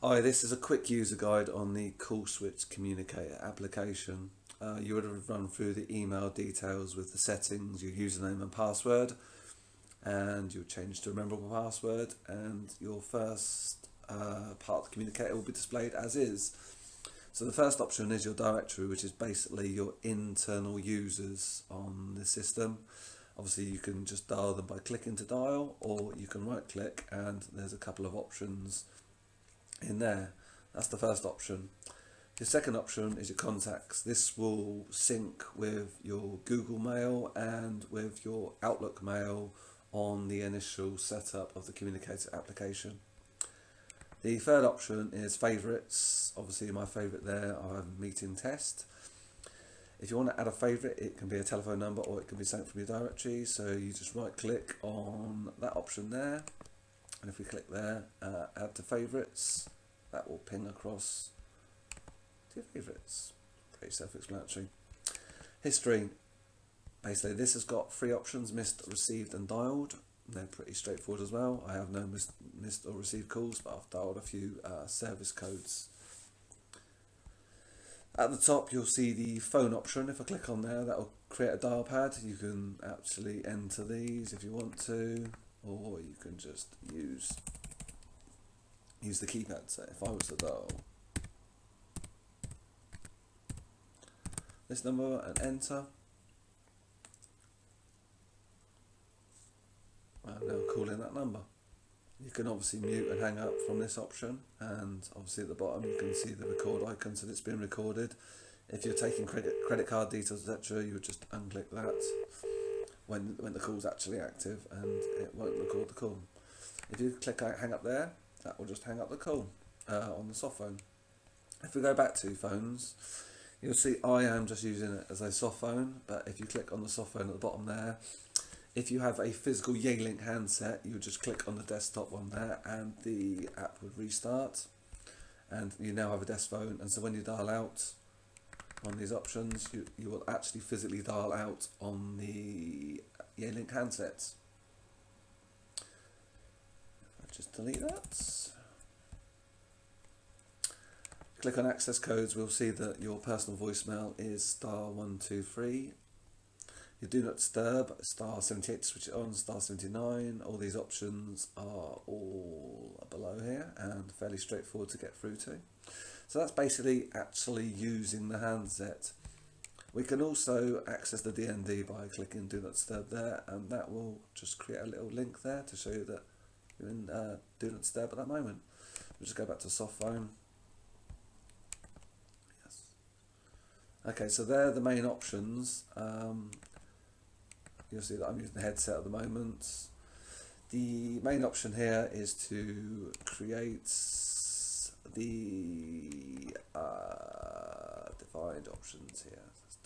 Hi, this is a quick user guide on the Call Switch Communicator application. You would have run through the email details with the settings, your username and password, and you'll change to a memorable password, and your first part of the communicator will be displayed as is. So the first option is your directory, which is basically your internal users on the system. Obviously you can just dial them by clicking to dial, or you can right click and there's a couple of options in there. That's the first option. The second option is your contacts. This will sync with your Google Mail and with your Outlook Mail on the initial setup of the Communicator application. The third option is favorites. Obviously my favorite there, I have meeting test. If you want to add a favorite, it can be a telephone number or it can be sent from your directory. So you just right click on that option there. And if we click there, add to favorites, that will ping across to your favorites. Pretty self-explanatory. History. Basically, this has got three options: missed, received, and dialed. They're pretty straightforward as well. I have no missed or received calls, but I've dialed a few service codes. At the top, you'll see the phone option. If I click on there, that will create a dial pad. You can actually enter these if you want to, or you can just use the keypad. So if I was to dial this number and enter, I'm now calling that number. You can obviously mute and hang up from this option, and obviously at the bottom you can see the record icon, so it's been recorded. If you're taking credit card details, etc., you would just unclick that when the call's actually active, and it won't record the call. If you click hang up there, that will just hang up the call on the soft phone. If we go back to phones, you'll see I am just using it as a soft phone, but if you click on the soft phone at the bottom there, if you have a physical Yealink handset, you would just click on the desktop one there and the app would restart, and you now have a desk phone. And so when you dial out on these options, you will actually physically dial out on the Yealink handsets. I'll just delete that. Click on access codes, we'll see that your personal voicemail is *123. You do not disturb, *78 to switch it on, *79. All these options are all below here and fairly straightforward to get through to. So that's basically actually using the handset. We can also access the DND by clicking do not disturb there, and that will just create a little link there to show you that you're in do not disturb at that moment. We'll just go back to soft phone. Yes. Okay, so they're the main options. You'll see that I'm using the headset at the moment. The main option here is to create the defined options here. Let's